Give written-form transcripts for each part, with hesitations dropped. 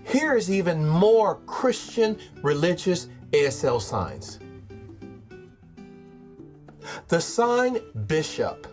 Here is even more Christian religious ASL signs. The sign bishop.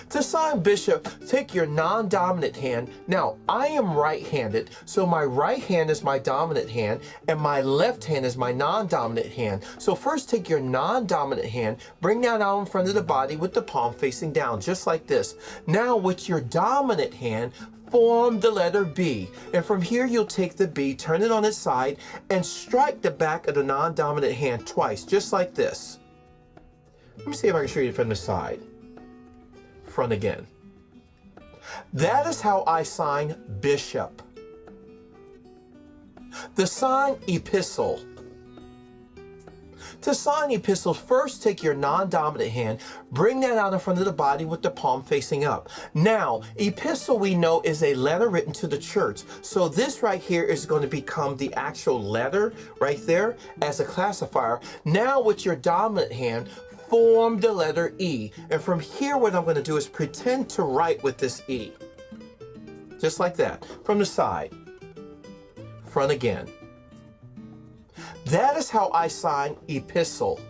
To sign bishop, take your non-dominant hand. Now, I am right-handed, so my right hand is my dominant hand, and my left hand is my non-dominant hand. So first take your non-dominant hand, bring that out in front of the body with the palm facing down, just like this. Now, with your dominant hand, form the letter B. And from here, you'll take the B, turn it on its side, and strike the back of the non-dominant hand twice, just like this. Let me see if I can show you from the side. Front again. That is how I sign bishop. The sign epistle. To sign epistle, first take your non-dominant hand, bring that out in front of the body with the palm facing up. Now, epistle we know is a letter written to the church. So this right here is going to become the actual letter right there as a classifier. Now with your dominant hand, form the letter E. And from here, what I'm going to do is pretend to write with this E. Just like that. From the side. Front again. That is how I sign epistle.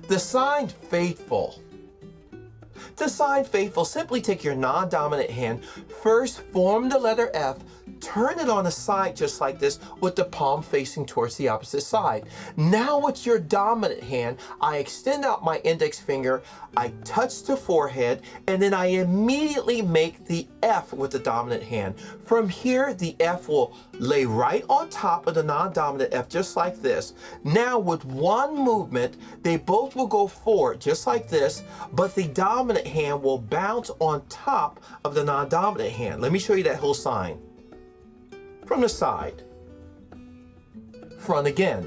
The sign faithful. To sign faithful, simply take your non-dominant hand, first form the letter F, turn it on the side just like this with the palm facing towards the opposite side. Now with your dominant hand, I extend out my index finger, I touch the forehead, and then I immediately make the F with the dominant hand. From here, the F will lay right on top of the non-dominant F just like this. Now with one movement, they both will go forward just like this, but the dominant hand will bounce on top of the non-dominant hand. Let me show you that whole sign. From the side. Front again.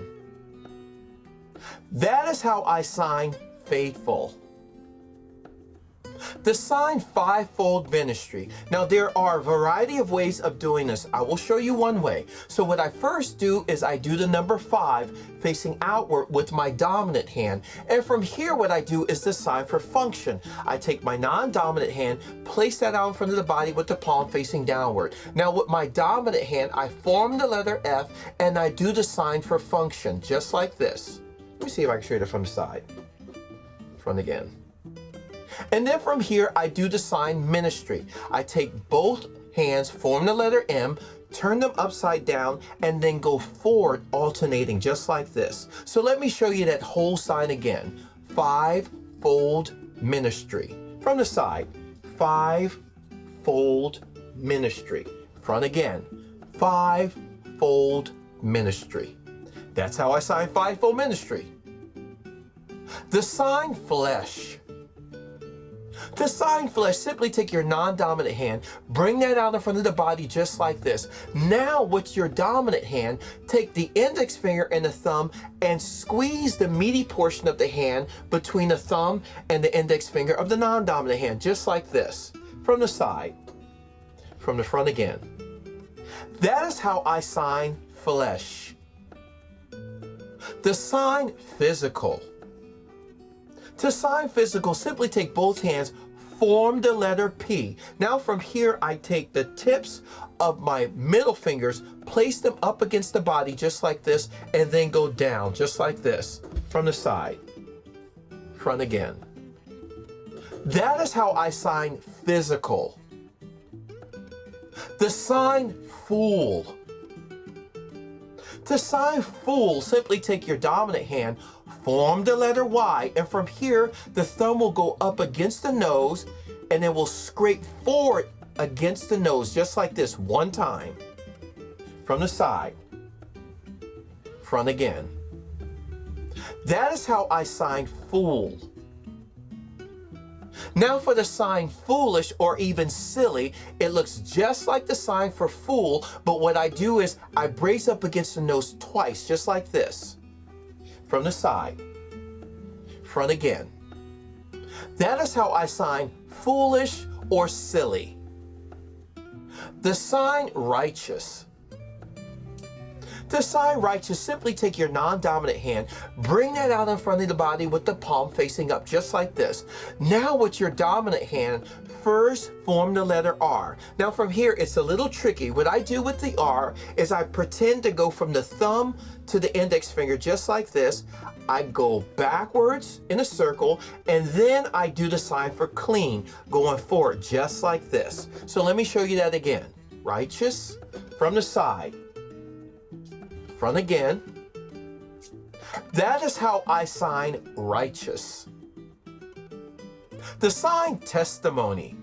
That is how I sign faithful. The sign fivefold ministry. Now there are a variety of ways of doing this. I will show you one way. So what I first do is I do the number 5 facing outward with my dominant hand. And from here what I do is the sign for function. I take my non-dominant hand, place that out in front of the body with the palm facing downward. Now with my dominant hand, I form the letter F and I do the sign for function, just like this. Let me see if I can show you it from the side. Front again. And then from here, I do the sign ministry. I take both hands, form the letter M, turn them upside down, and then go forward, alternating just like this. So let me show you that whole sign again. Fivefold ministry. From the side, fivefold ministry. Front again, fivefold ministry. That's how I sign fivefold ministry. The sign flesh. To sign flesh, simply take your non-dominant hand, bring that out in front of the body just like this. Now with your dominant hand, take the index finger and the thumb and squeeze the meaty portion of the hand between the thumb and the index finger of the non-dominant hand, just like this. From the side, from the front again. That is how I sign flesh. The sign physical. To sign physical, simply take both hands, form the letter P. Now from here, I take the tips of my middle fingers, place them up against the body just like this, and then go down just like this. From the side. Front again. That is how I sign physical. The sign fool. To sign fool, simply take your dominant hand, form the letter Y, and from here, the thumb will go up against the nose, and it will scrape forward against the nose, just like this, one time. From the side. Front again. That is how I sign fool. Now for the sign foolish or even silly, it looks just like the sign for fool, but what I do is I brace up against the nose twice, just like this. From the side. Front again. That is how I sign foolish or silly. The sign righteous. To sign righteous, simply take your non-dominant hand, bring that out in front of the body with the palm facing up, just like this. Now with your dominant hand, first form the letter R. Now from here, it's a little tricky. What I do with the R is I pretend to go from the thumb to the index finger, just like this. I go backwards in a circle, and then I do the sign for clean, going forward, just like this. So let me show you that again. Righteous, from the side, front again. That is how I sign righteous. To sign testimony.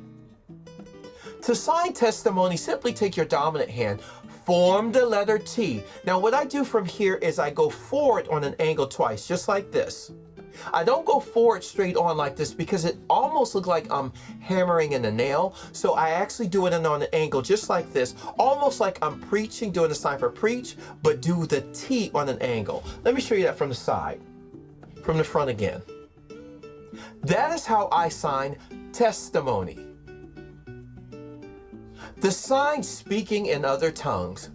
To sign testimony, simply take your dominant hand, form the letter T. Now what I do from here is I go forward on an angle twice, just like this. I don't go forward straight on like this because it almost looks like I'm hammering in a nail. So I actually do it on an angle just like this, almost like I'm preaching, doing the sign for preach, but do the T on an angle. Let me show you that from the side, from the front again. That is how I sign testimony. The sign speaking in other tongues.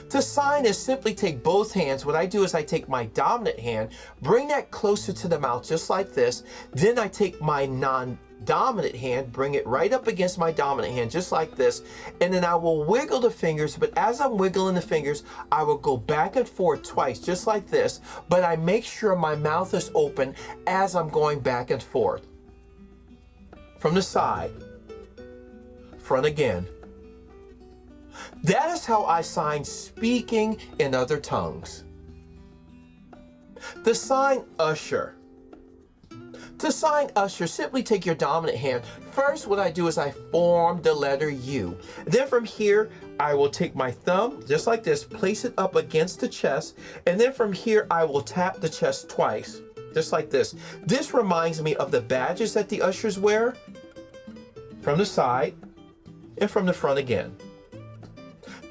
To sign is simply take both hands. What I do is I take my dominant hand, bring that closer to the mouth just like this. Then I take my non-dominant hand, bring it right up against my dominant hand just like this. And then I will wiggle the fingers, but as I'm wiggling the fingers, I will go back and forth twice just like this. But I make sure my mouth is open as I'm going back and forth. From the side, front again. That is how I sign speaking in other tongues. The sign usher. To sign usher, simply take your dominant hand. First, what I do is I form the letter U. Then from here, I will take my thumb, just like this, place it up against the chest. And then from here, I will tap the chest twice, just like this. This reminds me of the badges that the ushers wear. From the side and from the front again.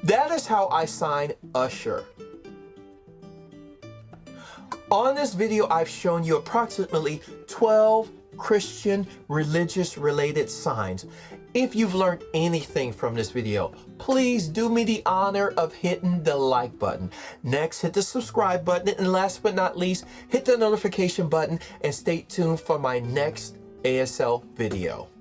That is how I sign usher. On this video, I've shown you approximately 12 Christian religious related signs. If you've learned anything from this video, please do me the honor of hitting the like button. Next, hit the subscribe button. And last but not least, hit the notification button and stay tuned for my next ASL video.